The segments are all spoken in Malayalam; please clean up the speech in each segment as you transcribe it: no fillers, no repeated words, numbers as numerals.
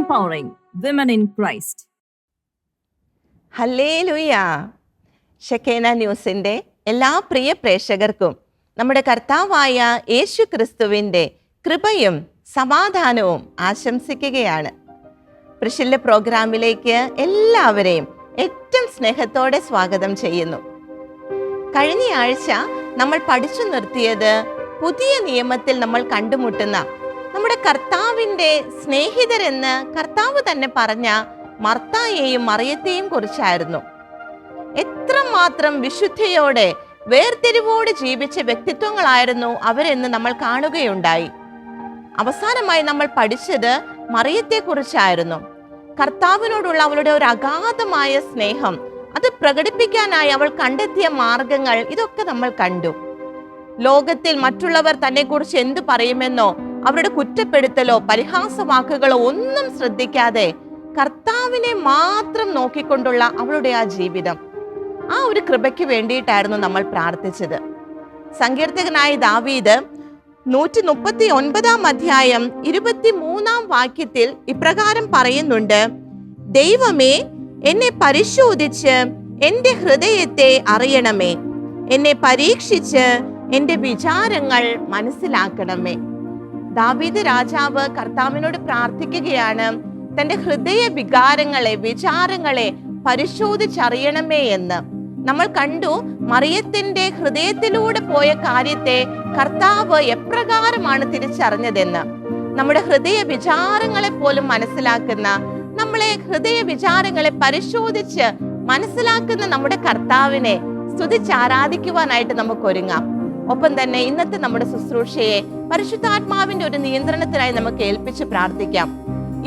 empowering women in Christ. Hallelujah. Shekinah ന്യൂസിൻ്റെ എല്ലാ പ്രിയ പ്രേക്ഷകർക്കും നമ്മുടെ കർത്താവായ യേശു ക്രിസ്തുവിൻ്റെ കൃപയും സമാധാനവും ആശംസിക്കുകയാണ്. പ്രിഷില്ല പ്രോഗ്രാമിലേക്ക് എല്ലാവരെയും ഏറ്റവും സ്നേഹത്തോടെ സ്വാഗതം ചെയ്യുന്നു. കഴിഞ്ഞ ആഴ്ച നമ്മൾ പഠിച്ചു നിർത്തിയത് പുതിയ നിയമത്തിൽ നമ്മൾ കണ്ടുമുട്ടുന്ന നമ്മുടെ കർത്താവിൻ്റെ സ്നേഹിതരെന്ന് കർത്താവ് തന്നെ പറഞ്ഞ മർത്തായെയും മറിയത്തെയും കുറിച്ചായിരുന്നു. എത്രമാത്രം വിശുദ്ധിയോടെ വേർതിരിവോടെ ജീവിച്ച വ്യക്തിത്വങ്ങളായിരുന്നു അവരെന്ന് നമ്മൾ കാണുകയുണ്ടായി. അവസാനമായി നമ്മൾ പഠിച്ചത് മറിയത്തെക്കുറിച്ചായിരുന്നു. കർത്താവിനോടുള്ള അവളുടെ ഒരു അഗാധമായ സ്നേഹം, അത് പ്രകടിപ്പിക്കാനായി അവൾ കണ്ടെത്തിയ മാർഗങ്ങൾ, ഇതൊക്കെ നമ്മൾ കണ്ടു. ലോകത്തിൽ മറ്റുള്ളവർ തന്നെക്കുറിച്ച് എന്തു പറയുമെന്നോ അവരുടെ കുറ്റപ്പെടുത്തലോ പരിഹാസവാക്കുകളോ ഒന്നും ശ്രദ്ധിക്കാതെ കർത്താവിനെ മാത്രം നോക്കിക്കൊണ്ടുള്ള അവളുടെ ആ ജീവിതം, ആ ഒരു കൃപയ്ക്ക് വേണ്ടിയിട്ടായിരുന്നു നമ്മൾ പ്രാർത്ഥിച്ചത്. സങ്കീർത്തകനായ ദാവീദ് 139 അധ്യായം 23 വാക്യത്തിൽ ഇപ്രകാരം പറയുന്നുണ്ട്: ദൈവമേ, എന്നെ പരിശോധിച്ച് എൻ്റെ ഹൃദയത്തെ അറിയണമേ, എന്നെ പരീക്ഷിച്ച് എൻ്റെ വിചാരങ്ങൾ മനസ്സിലാക്കണമേ. ദാവീദ് രാജാവ് കർത്താവിനോട് പ്രാർത്ഥിക്കുകയാണ്, തൻ്റെ ഹൃദയ വിചാരങ്ങളെ പരിശോധിച്ചറിയണമേ എന്ന്. നമ്മൾ കണ്ടു മറിയത്തിന്റെ ഹൃദയത്തിലൂടെ പോയ കാര്യത്തെ കർത്താവ് എപ്രകാരമാണ് തിരിച്ചറിഞ്ഞതെന്ന്. നമ്മുടെ ഹൃദയ വിചാരങ്ങളെ പോലും മനസ്സിലാക്കുന്ന, നമ്മളെ ഹൃദയ വിചാരങ്ങളെ പരിശോധിച്ച് മനസ്സിലാക്കുന്ന നമ്മുടെ കർത്താവിനെ സ്തുതിച്ച് ആരാധിക്കുവാനായിട്ട് നമുക്ക് ഒരുങ്ങാം. ഒപ്പം തന്നെ ഇന്നത്തെ നമ്മുടെ ശുശ്രൂഷയെ പരിശുദ്ധാത്മാവിന്റെ ഒരു നിയന്ത്രണത്തിനായി നമുക്ക് ഏൽപ്പിച്ച് പ്രാർത്ഥിക്കാം.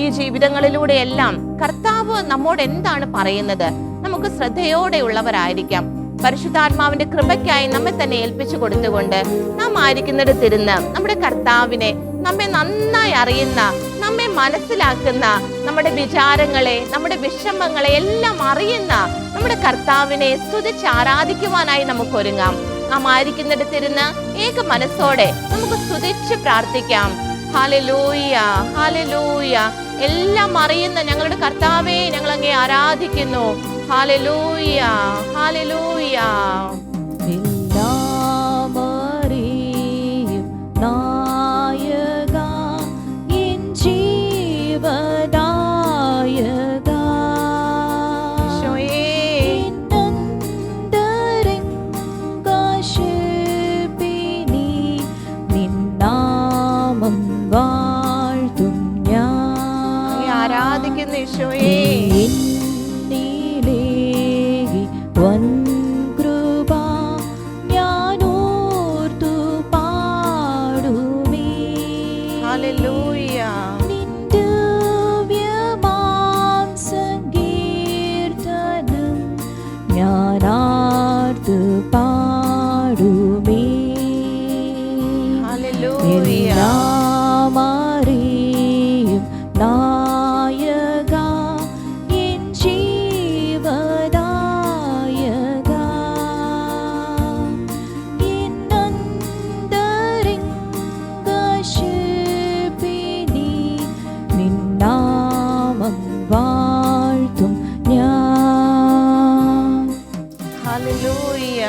ഈ ജീവിതങ്ങളിലൂടെയെല്ലാം കർത്താവ് നമ്മോട് എന്താണ് പറയുന്നത്, നമുക്ക് ശ്രദ്ധയോടെ ഉള്ളവരായിരിക്കാം. പരിശുദ്ധാത്മാവിന്റെ കൃപയ്ക്കായി നമ്മെ തന്നെ ഏൽപ്പിച്ചു കൊടുത്തുകൊണ്ട് നാം ആയിരിക്കുന്നിടത്തിരുന്ന് നമ്മുടെ കർത്താവിനെ, നമ്മെ നന്നായി അറിയുന്ന, നമ്മെ മനസ്സിലാക്കുന്ന, നമ്മുടെ വിചാരങ്ങളെ, നമ്മുടെ വിഷമങ്ങളെ എല്ലാം അറിയുന്ന നമ്മുടെ കർത്താവിനെ സ്തുതിച്ച് ആരാധിക്കുവാനായി നമുക്ക് ഒരുങ്ങാം. നാം ആയിരിക്കുന്നിടത്തിരുന്ന് ഏക മനസ്സോടെ നമുക്ക് സ്തുതിച്ച് പ്രാർത്ഥിക്കാം. Hallelujah, hallelujah. എല്ലാം അറിയുന്ന ഞങ്ങളുടെ കർത്താവേ, ഞങ്ങൾ അങ്ങേ ആരാധിക്കുന്നു. Hallelujah, hallelujah. എല്ലാം അറിയും നായക, എൻ ജീവദായക, എന്നന്തരംഗശില്പിനി, നിൻ നാമം വാഴ്ത്തും ഞാൻ. ആരാധിക്കുന്നു ഈശോയേ. വൻ കൃപ ഞാനോർത്തു പാടുമേ. ഹല്ലേലൂയ. നിൻ ദിവ്യമാം സങ്കീർത്തനം ഞാനാർത്തു പാടുമേ. ഹല്ലേലൂയ. എല്ലാം അറിയും നായക, എൻ ജീവദായക, എന്നന്തരംഗശില്പിനി, നിൻ നാമം വാഴ്ത്തും ഞാൻ. ഹല്ലേലൂയ.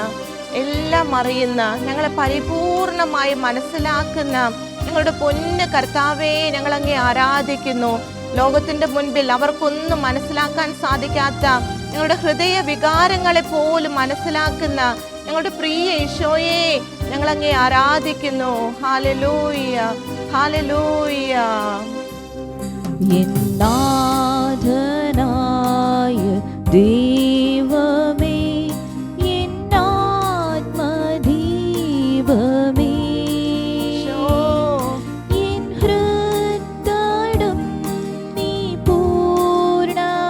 എല്ലാം അറിയുന്ന, ഞങ്ങളെ പരിപൂർണമായി മനസ്സിലാക്കുന്ന ഞങ്ങളുടെ പൊന്നു കർത്താവേ, ഞങ്ങൾ അങ്ങേ ആരാധിക്കുന്നു. ലോകത്തിന്റെ മുൻപിൽ അവർക്കൊന്നും മനസ്സിലാക്കാൻ സാധിക്കാത്ത ഞങ്ങളുടെ ഹൃദയ വികാരങ്ങളെ പോലും മനസ്സിലാക്കുന്ന ഞങ്ങളുടെ പ്രിയ ഈശോയെ, ഞങ്ങൾ അങ്ങേ ആരാധിക്കുന്നു. Hallelujah, hallelujah. എന്നാഥനായ ദൈവമേ, എന്നാത്മദീപമേ, എൻ ഹൃദയം നീ പൂർണ്ണമായി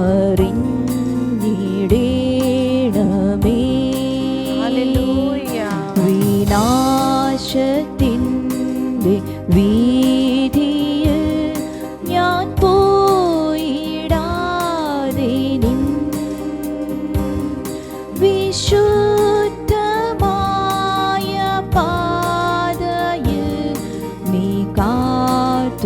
അറിഞ്ഞിടേണമേ. വിനാശത്തിൻ്റെ വീതിയിൽ ഞാൻ പോയിടാതെ നിൻ വിശുദ്ധമായ പാതയിൽ നീ കാത്തുകൊള്ളണമേ.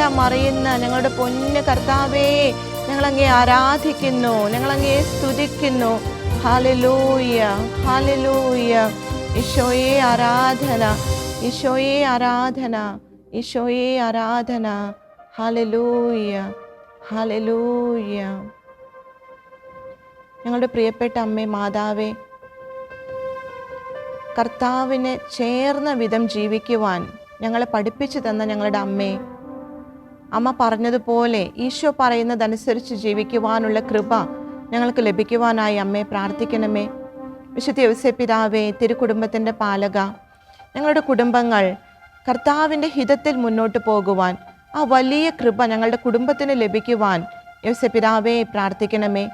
എല്ലാം അറിയുന്ന ഞങ്ങളുടെ പൊന്ന് കർത്താവേ, ഞങ്ങളങ്ങേ ആരാധിക്കുന്നു, ഞങ്ങളങ്ങേ സ്തുതിക്കുന്നു. Hallelujah, hallelujah. ഈശോയെ ആരാധന, ഈശോയെ ആരാധന, ഈശോയെ ആരാധന. Hallelujah, hallelujah. ഞങ്ങളുടെ പ്രിയപ്പെട്ട അമ്മേ, മാതാവേ, കർത്താവിനെ ചേർന്ന വിധം ജീവിക്കുവാൻ ഞങ്ങളെ പഠിപ്പിച്ചു തന്ന ഞങ്ങളുടെ അമ്മേ, അമ്മ പറഞ്ഞതുപോലെ ഈശോ പറയുന്നതനുസരിച്ച് ജീവിക്കുവാനുള്ള കൃപ ഞങ്ങൾക്ക് ലഭിക്കുവാനായി അമ്മേ പ്രാർത്ഥിക്കണമേ. വിശുദ്ധ യൗസേപ്പിതാവേ, തിരുക്കുടുംബത്തിൻ്റെ പാലക, ഞങ്ങളുടെ കുടുംബങ്ങൾ കർത്താവിൻ്റെ ഹിതത്തിൽ മുന്നോട്ട് പോകുവാൻ ആ വലിയ കൃപ ഞങ്ങളുടെ കുടുംബത്തിന് ലഭിക്കുവാൻ യൗസേപ്പിതാവേ പ്രാർത്ഥിക്കണമേ.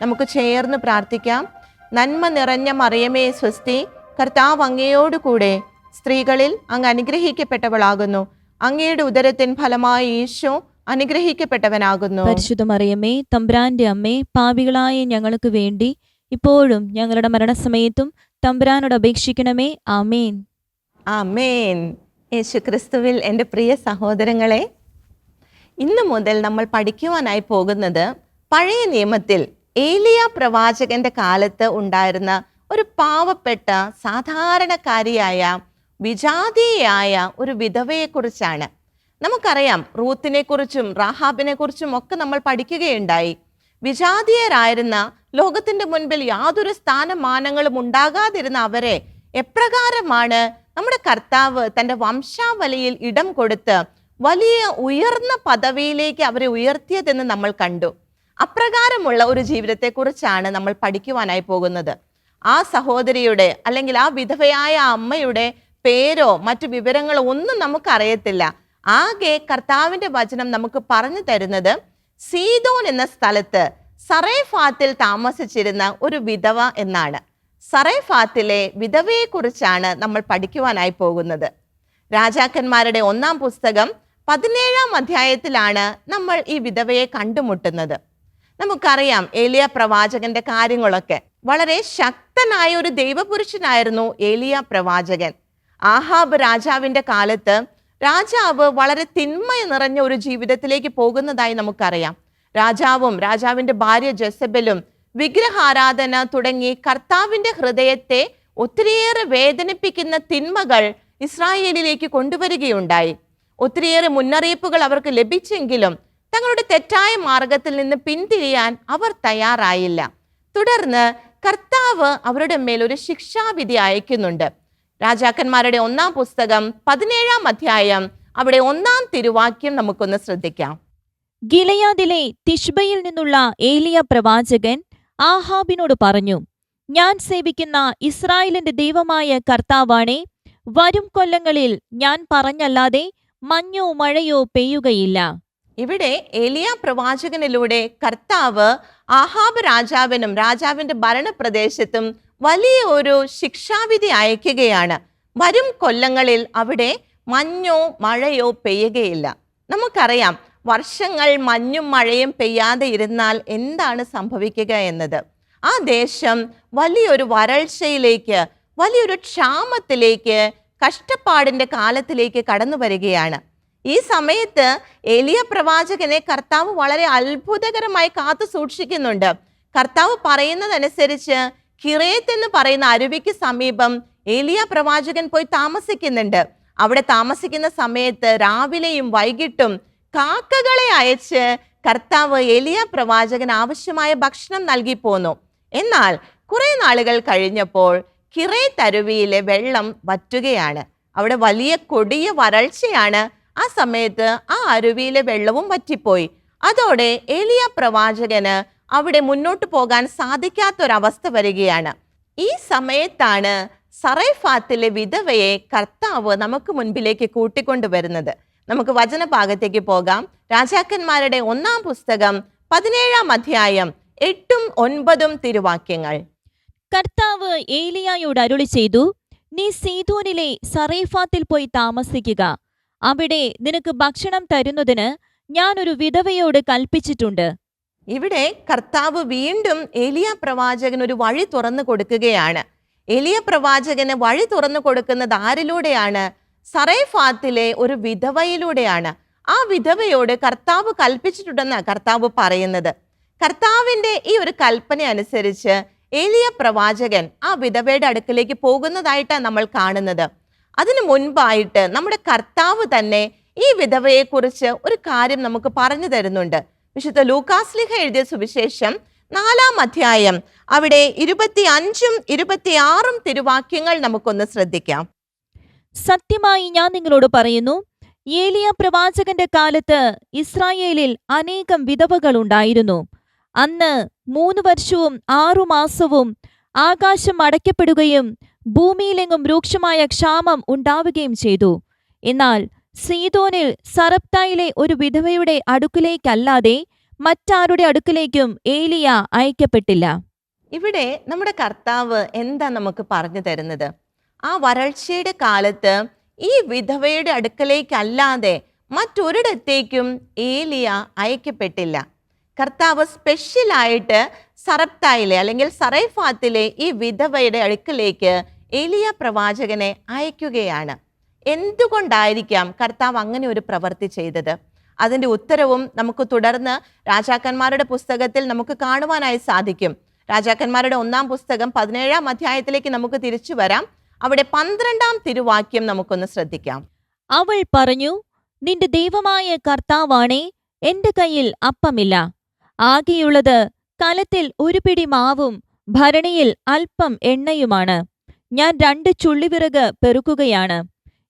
നമുക്ക് ചേർന്ന് പ്രാർത്ഥിക്കാം. നന്മ നിറഞ്ഞ മറിയമേ സ്വസ്തി, കർത്താവ് അങ്ങയോടുകൂടെ സ്ത്രീകളിൽ അങ്ങ് അനുഗ്രഹിക്കപ്പെട്ടവളാകുന്നു. അങ്ങയുടെ ഉദരത്തിൻ ഫലമായി ഈശോ അനുഗ്രഹിക്കപ്പെട്ടവനാകുന്നു. പരിശുദ്ധ മറിയമേ, തമ്പുരാന്റെ അമ്മേ, പാപികളായ ഞങ്ങൾക്ക് വേണ്ടി ഇപ്പോഴും ഞങ്ങളുടെ മരണസമയത്തും തമ്പുരാനോട് അപേക്ഷിക്കണമേ. ആമേൻ, ആമേൻ. യേശു ക്രിസ്തുവിൽ എൻ്റെ പ്രിയ സഹോദരങ്ങളെ, ഇന്നു മുതൽ നമ്മൾ പഠിക്കുവാനായി പോകുന്നത് പഴയ നിയമത്തിൽ ഏലിയ പ്രവാചകന്റെ കാലത്ത് ഉണ്ടായിരുന്ന ഒരു പാവപ്പെട്ട സാധാരണക്കാരിയായ വിജാതീയായ ഒരു വിധവയെക്കുറിച്ചാണ്. നമുക്കറിയാം, റൂത്തിനെ കുറിച്ചും റാഹാബിനെ കുറിച്ചും ഒക്കെ നമ്മൾ പഠിക്കുകയുണ്ടായി. വിജാതീയരായിരുന്ന, ലോകത്തിന്റെ മുൻപിൽ യാതൊരു സ്ഥാനമാനങ്ങളും ഉണ്ടാകാതിരുന്ന അവരെ എപ്രകാരമാണ് നമ്മുടെ കർത്താവ് തൻ്റെ വംശാവലിയിൽ ഇടം കൊടുത്ത് വലിയ ഉയർന്ന പദവിയിലേക്ക് അവരെ ഉയർത്തിയതെന്ന് നമ്മൾ കണ്ടു. അപ്രകാരമുള്ള ഒരു ജീവിതത്തെക്കുറിച്ചാണ് നമ്മൾ പഠിക്കുവാനായി പോകുന്നത്. ആ സഹോദരിയുടെ അല്ലെങ്കിൽ ആ വിധവയായ അമ്മയുടെ പേരോ മറ്റു വിവരങ്ങളോ ഒന്നും നമുക്കറിയത്തില്ല. ആകെ കർത്താവിൻ്റെ വചനം നമുക്ക് പറഞ്ഞു തരുന്നത് സീദോൻ എന്ന സ്ഥലത്ത് സറേഫാത്തിൽ താമസിച്ചിരുന്ന ഒരു വിധവ എന്നാണ്. സറേഫാത്തിലെ വിധവയെക്കുറിച്ചാണ് നമ്മൾ പഠിക്കുവാനായി പോകുന്നത്. രാജാക്കന്മാരുടെ 1-ാം പുസ്തകം 17-ാം അധ്യായത്തിലാണ് നമ്മൾ ഈ വിധവയെ കണ്ടുമുട്ടുന്നത്. നമുക്കറിയാം ഏലിയ പ്രവാചകന്റെ കാര്യങ്ങളൊക്കെ. വളരെ ശക്തനായ ഒരു ദൈവപുരുഷനായിരുന്നു ഏലിയ പ്രവാചകൻ. ആഹാബ് രാജാവിന്റെ കാലത്ത് രാജാവ് വളരെ തിന്മ നിറഞ്ഞ ഒരു ജീവിതത്തിലേക്ക് പോകുന്നതായി നമുക്കറിയാം. രാജാവും രാജാവിന്റെ ഭാര്യ ജെസബലും വിഗ്രഹാരാധന തുടങ്ങി കർത്താവിന്റെ ഹൃദയത്തെ ഒത്തിരിയേറെ വേദനിപ്പിക്കുന്ന തിന്മകൾ ഇസ്രായേലിലേക്ക് കൊണ്ടുവരികയുണ്ടായി. ഒത്തിരിയേറെ മുന്നറിയിപ്പുകൾ അവർക്ക് ലഭിച്ചെങ്കിലും തങ്ങളുടെ തെറ്റായ മാർഗത്തിൽ നിന്ന് പിന്തിരിയാൻ അവർ തയ്യാറായില്ല. തുടർന്ന് കർത്താവ് അവരുടെ മേൽ ഒരു ശിക്ഷാവിധി അയക്കുന്നുണ്ട്. രാജാക്കന്മാരുടെ 1-ാം പുസ്തകം 17-ാം അധ്യായം അവിടെ 1-ാം തിരുവാക്യം നമുക്കൊന്ന് ശ്രദ്ധിക്കാം. ഗിലെയാദിലെ തിശ്ബയിൽ നിന്നുള്ള ഏലിയ പ്രവാചകൻ ആഹാബിനോട് പറഞ്ഞു, ഞാൻ സേവിക്കുന്ന ഇസ്രായേലിന്റെ ദൈവമായ കർത്താവാണേ, വരും കൊല്ലങ്ങളിൽ ഞാൻ പറഞ്ഞല്ലാതെ മഞ്ഞോ മഴയോ പെയ്യുകയില്ല. ഇവിടെ ഏലിയ പ്രവാചകനിലൂടെ കർത്താവ് ആഹാബ് രാജാവിനും രാജാവിന്റെ ഭരണപ്രദേശത്തും വലിയ ഒരു ശിക്ഷാവിധി അയക്കുകയാണ്. വരും കൊല്ലങ്ങളിൽ അവിടെ മഞ്ഞോ മഴയോ പെയ്യുകയില്ല. നമുക്കറിയാം, വർഷങ്ങൾ മഞ്ഞും മഴയും പെയ്യാതെ ഇരുന്നാൽ എന്താണ് സംഭവിക്കുക എന്നത്. ആ ദേശം വലിയൊരു വരൾച്ചയിലേക്ക്, വലിയൊരു ക്ഷാമത്തിലേക്ക്, കഷ്ടപ്പാടിന്റെ കാലത്തിലേക്ക് കടന്നു വരികയാണ്. ഈ സമയത്ത് ഏലിയ പ്രവാചകനെ കർത്താവ് വളരെ അത്ഭുതകരമായി കാത്തു സൂക്ഷിക്കുന്നുണ്ട്. കർത്താവ് പറയുന്നതനുസരിച്ച് കിറേത്ത് എന്ന് പറയുന്ന അരുവിക്ക് സമീപം ഏലിയ പ്രവാചകൻ പോയി താമസിക്കുന്നുണ്ട്. അവിടെ താമസിക്കുന്ന സമയത്ത് രാവിലെയും വൈകിട്ടും കാക്കകളെ അയച്ച് കർത്താവ് ഏലിയ പ്രവാചകൻ ആവശ്യമായ ഭക്ഷണം നൽകി പോന്നു. എന്നാൽ കുറെ നാളുകൾ കഴിഞ്ഞപ്പോൾ കിറേത്ത് അരുവിയിലെ വെള്ളം വറ്റുകയാണ്. അവിടെ വലിയ കൊടിയ വരൾച്ചയാണ്. ആ സമയത്ത് ആ അരുവിയിലെ വെള്ളവും വറ്റിപ്പോയി. അതോടെ ഏലിയ പ്രവാചകന് അവിടെ മുന്നോട്ട് പോകാൻ സാധിക്കാത്തൊരവസ്ഥ വരികയാണ്. ഈ സമയത്താണ് സറേഫാത്തിലെ വിധവയെ കർത്താവ് നമുക്ക് മുൻപിലേക്ക് കൂട്ടിക്കൊണ്ടുവരുന്നത്. നമുക്ക് വചനഭാഗത്തേക്ക് പോകാം. രാജാക്കന്മാരുടെ 1-ാം പുസ്തകം 17-ാം അധ്യായം 8-9 തിരുവാക്യങ്ങൾ. കർത്താവ് ഏലിയായോട് അരുളി ചെയ്തു, നീ സീദോനിലെ സറേഫാത്തിൽ പോയി താമസിക്കുക. അവിടെ നിനക്ക് ഭക്ഷണം തരുന്നതിന് ഞാൻ ഒരു വിധവയോട് കൽപ്പിച്ചിട്ടുണ്ട്. ഇവിടെ കർത്താവ് വീണ്ടും ഏലിയ പ്രവാചകന് ഒരു വഴി തുറന്നു കൊടുക്കുകയാണ്. ഏലിയ പ്രവാചകന് വഴി തുറന്നു കൊടുക്കുന്നത് ആരിലൂടെയാണ്? സറേഫാത്തിലെ ഒരു വിധവയിലൂടെയാണ്. ആ വിധവയോട് കർത്താവ് കൽപ്പിച്ചിട്ടുണ്ടെന്നാണ് കർത്താവ് പറയുന്നത്. കർത്താവിന്റെ ഈ ഒരു കൽപ്പന അനുസരിച്ച് ഏലിയ പ്രവാചകൻ ആ വിധവയുടെ അടുക്കലേക്ക് പോകുന്നതായിട്ടാണ് നമ്മൾ കാണുന്നത്. അതിനു മുൻപായിട്ട് നമ്മുടെ കർത്താവ് തന്നെ ഈ വിധവയെക്കുറിച്ച് ഒരു കാര്യം നമുക്ക് പറഞ്ഞു തരുന്നുണ്ട്. വിശുദ്ധ ലൂക്കാസ്ലിഹ എഴുതിയ സുവിശേഷം 4-ാം അധ്യായം അവിടെ 25-ഉം 26-ഉം തിരുവാക്യങ്ങൾ നമുക്കൊന്ന് ശ്രദ്ധിക്കാം. സത്യമായി ഞാൻ നിങ്ങളോട് പറയുന്നു, ഏലിയ പ്രവാചകന്റെ കാലത്ത് ഇസ്രായേലിൽ അനേകം വിധവകൾ ഉണ്ടായിരുന്നു. അന്ന് 3 വർഷവും 6 മാസവും ആകാശം അടയ്ക്കപ്പെടുകയും ഭൂമിയിലെങ്ങും രൂക്ഷമായ ക്ഷാമം ഉണ്ടാവുകയും ചെയ്തു. എന്നാൽ സീദോനിൽ സറപ്തായിലെ ഒരു വിധവയുടെ അടുക്കിലേക്കല്ലാതെ മറ്റാരുടെ അടുക്കിലേക്കും ഏലിയ അയക്കപ്പെട്ടില്ല. ഇവിടെ നമ്മുടെ കർത്താവ് എന്താ നമുക്ക് പറഞ്ഞു തരുന്നത്? ആ വരൾച്ചയുടെ കാലത്ത് ഈ വിധവയുടെ അടുക്കലേക്കല്ലാതെ മറ്റൊരിടത്തേക്കും ഏലിയ അയക്കപ്പെട്ടില്ല. കർത്താവ് സ്പെഷ്യലായിട്ട് സറപ്തായിലെ അല്ലെങ്കിൽ സറൈഫാത്തിലെ ഈ വിധവയുടെ അടുക്കലേക്ക് ഏലിയ പ്രവാചകനെ അയക്കുകയാണ്. എന്തുകൊണ്ടായിരിക്കാം കർത്താവ് അങ്ങനെ ഒരു പ്രവൃത്തി ചെയ്തത്? അതിൻ്റെ ഉത്തരവും നമുക്ക് തുടർന്ന് രാജാക്കന്മാരുടെ പുസ്തകത്തിൽ നമുക്ക് കാണുവാനായി സാധിക്കും. രാജാക്കന്മാരുടെ 1-ാം പുസ്തകം 17-ാം അധ്യായത്തിലേക്ക് നമുക്ക് തിരിച്ചു വരാം. അവിടെ 12-ാം തിരുവാക്യം നമുക്കൊന്ന് ശ്രദ്ധിക്കാം. അവൾ പറഞ്ഞു, നിന്റെ ദൈവമായ കർത്താവാണേ, എന്റെ കയ്യിൽ അപ്പമില്ല. ആകെയുള്ളത് കലത്തിൽ 1 പിടി മാവും ഭരണിയിൽ അല്പം എണ്ണയുമാണ്. ഞാൻ 2 ചുള്ളിവിറക് പെറുക്കുകയാണ്.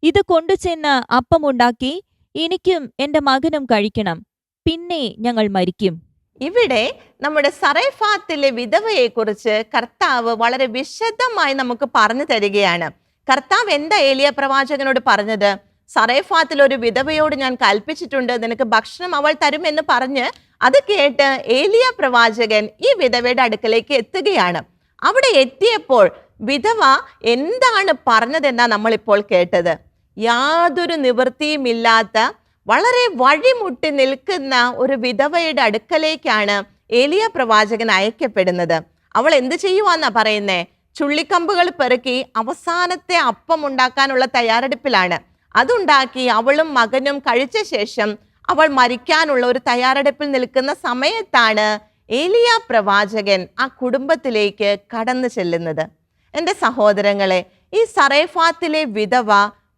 ഇത് കൊണ്ടുചെന്ന് അപ്പമുണ്ടാക്കി എനിക്കും എന്റെ മകനും കഴിക്കണം. പിന്നെ ഞങ്ങൾ മരിക്കും. ഇവിടെ നമ്മുടെ സറൈഫാത്തിലെ വിധവയെക്കുറിച്ച് കർത്താവ് വളരെ വിശദമായി നമുക്ക് പറഞ്ഞു തരികയാണ്. കർത്താവ് എന്താ ഏലിയ പ്രവാചകനോട് പറഞ്ഞത്? സറൈഫാത്തിൽ ഒരു വിധവയോട് ഞാൻ കൽപ്പിച്ചിട്ടുണ്ട്, നിനക്ക് ഭക്ഷണം അവൾ തരുമെന്ന് പറഞ്ഞ് അത് കേട്ട് ഏലിയ പ്രവാചകൻ ഈ വിധവയുടെ അടുക്കലേക്ക് എത്തുകയാണ്. അവിടെ എത്തിയപ്പോൾ വിധവ എന്താണ് പറഞ്ഞതെന്നാ നമ്മളിപ്പോൾ കേട്ടത്. യാതൊരു നിവൃത്തിയുമില്ലാത്ത വളരെ വഴിമുട്ടി നിൽക്കുന്ന ഒരു വിധവയുടെ അടുക്കലേക്കാണ് ഏലിയ പ്രവാചകൻ അയക്കപ്പെടുന്നത്. അവൾ എന്ത് ചെയ്യുവാന്നാ പറയുന്നേ? ചുള്ളിക്കമ്പുകൾ പെറുക്കി അവസാനത്തെ അപ്പം ഉണ്ടാക്കാനുള്ള തയ്യാറെടുപ്പിലാണ്. അതുണ്ടാക്കി അവളും മകനും കഴിച്ച ശേഷം അവൾ മരിക്കാനുള്ള ഒരു തയ്യാറെടുപ്പിൽ നിൽക്കുന്ന സമയത്താണ് ഏലിയ പ്രവാചകൻ ആ കുടുംബത്തിലേക്ക് കടന്നു ചെല്ലുന്നത്. എൻ്റെ സഹോദരങ്ങളെ, ഈ സറൈഫാത്തിലെ വിധവ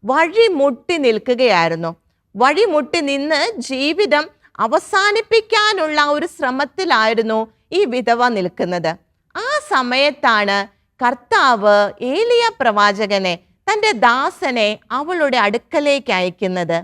വഴിമുട്ടി നിൽക്കുകയായിരുന്നു. വഴിമുട്ടി നിന്ന് ജീവിതം അവസാനിപ്പിക്കാനുള്ള ഒരു ശ്രമത്തിലായിരുന്നു ഈ വിധവ നിൽക്കുന്നത്. ആ സമയത്താണ് കർത്താവ് ഏലിയ പ്രവാചകനെ, തൻ്റെ ദാസനെ അവളുടെ അടുക്കലേക്ക് അയക്കുന്നത്.